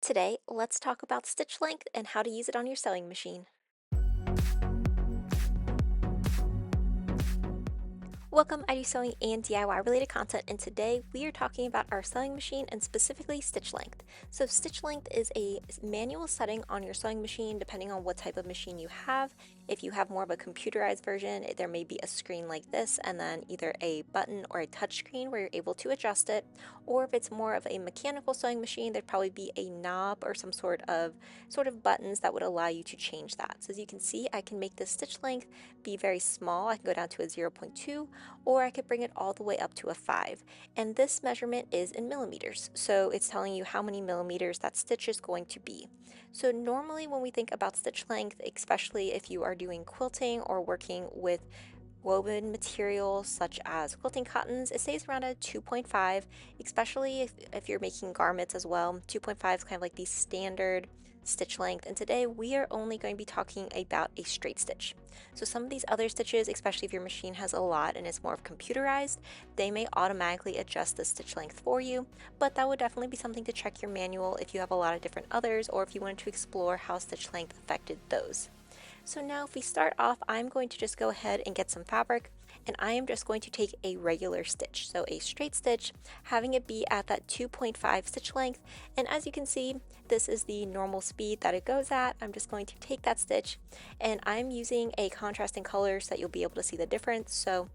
Today, let's talk about stitch length and how to use it on your sewing machine. Welcome, I do sewing and DIY related content, and today we are talking about our sewing machine and specifically stitch length. So stitch length is a manual setting on your sewing machine depending on what type of machine you have. If you have more of a computerized version, there may be a screen like this and then either a button or a touch screen where you're able to adjust it. Or if it's more of a mechanical sewing machine, there'd probably be a knob or some sort of buttons that would allow you to change that. So as you can see, I can make this stitch length be very small. I can go down to a 0.2, or I could bring it all the way up to a 5. And this measurement is in millimeters, so it's telling you how many millimeters that stitch is going to be. So normally when we think about stitch length, especially if you are doing quilting or working with woven materials such as quilting cottons, it stays around a 2.5, especially if you're making garments as well. 2.5 is kind of like the standard stitch length, and today we are only going to be talking about a straight stitch. So some of these other stitches, especially if your machine has a lot and it's more of computerized, they may automatically adjust the stitch length for you, but that would definitely be something to check your manual if you have a lot of different others or if you wanted to explore how stitch length affected those. So now if we start off, I'm going to just go ahead and get some fabric, and I am just going to take a regular stitch, so a straight stitch, having it be at that 2.5 stitch length. And as you can see, this is the normal speed that it goes at. I'm just going to take that stitch, and I'm using a contrasting color so that you'll be able to see the difference. So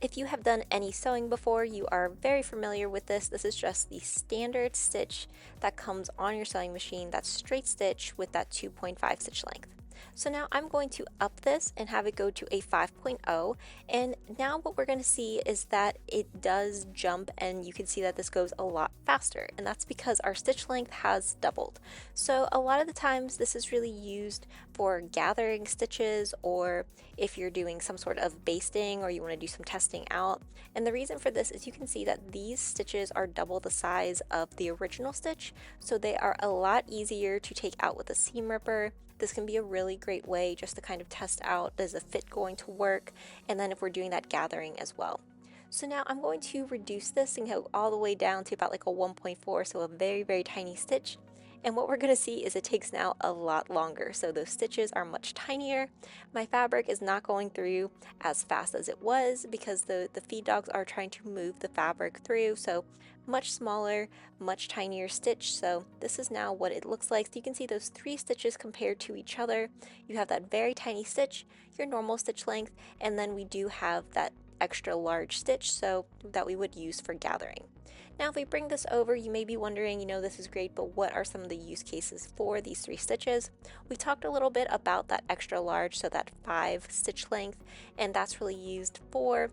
if you have done any sewing before, you are very familiar with this. This is just the standard stitch that comes on your sewing machine, that straight stitch with that 2.5 stitch length. So now I'm going to up this and have it go to a 5.0, and now what we're going to see is that it does jump, and you can see that this goes a lot faster, and that's because our stitch length has doubled. So a lot of the times this is really used for gathering stitches, or if you're doing some sort of basting or you want to do some testing out. And the reason for this is you can see that these stitches are double the size of the original stitch, so they are a lot easier to take out with a seam ripper. This can be a really great way just to kind of test out, is the fit going to work, and then if we're doing that gathering as well. So now I'm going to reduce this and go all the way down to about like a 1.4, so a very, very tiny stitch. And what we're going to see is it takes now a lot longer. So those stitches are much tinier. My fabric is not going through as fast as it was because the feed dogs are trying to move the fabric through. So much smaller, much tinier stitch. So this is now what it looks like. So you can see those 3 stitches compared to each other. You have that very tiny stitch, your normal stitch length, and then we do have that extra large stitch so that we would use for gathering. Now if we bring this over, you may be wondering, this is great, but what are some of the use cases for these 3 stitches? We talked a little bit about that extra large, so that 5 stitch length, and that's really used for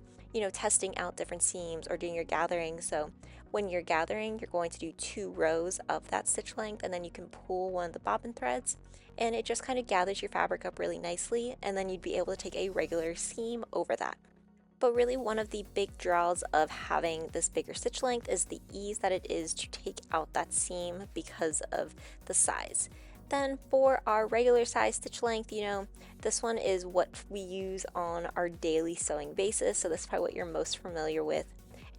testing out different seams or doing your gathering. So when you're gathering, you're going to do 2 rows of that stitch length, and then you can pull one of the bobbin threads, and it just kind of gathers your fabric up really nicely, and then you'd be able to take a regular seam over that. But really one of the big draws of having this bigger stitch length is the ease that it is to take out that seam because of the size. Then for our regular size stitch length, this one is what we use on our daily sewing basis, so this is probably what you're most familiar with.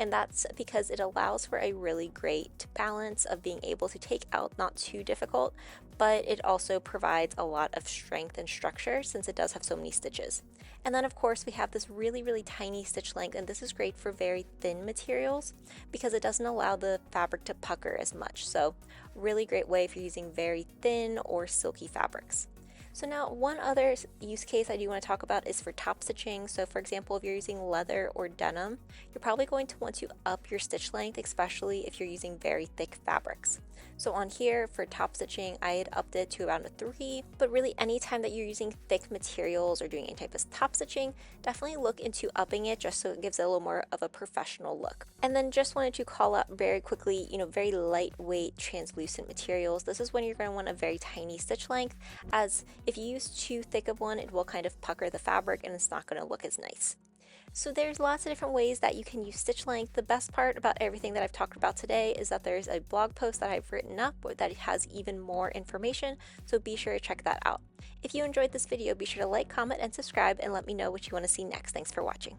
And that's because it allows for a really great balance of being able to take out not too difficult, but it also provides a lot of strength and structure since it does have so many stitches. And then of course we have this really, really tiny stitch length, and this is great for very thin materials because it doesn't allow the fabric to pucker as much. So really great way if you're using very thin or silky fabrics. So now one other use case I do want to talk about is for top stitching. So for example, if you're using leather or denim, you're probably going to want to up your stitch length, especially if you're using very thick fabrics. So on here for top stitching, I had upped it to around a 3, but really anytime that you're using thick materials or doing any type of top stitching, definitely look into upping it just so it gives it a little more of a professional look. And then just wanted to call out very quickly, very lightweight translucent materials. This is when you're going to want a very tiny stitch length, as if you use too thick of one, it will kind of pucker the fabric and it's not going to look as nice. So there's lots of different ways that you can use stitch length. The best part about everything that I've talked about today is that there's a blog post that I've written up that has even more information, so be sure to check that out. If you enjoyed this video, be sure to like, comment, and subscribe, and let me know what you want to see next. Thanks for watching.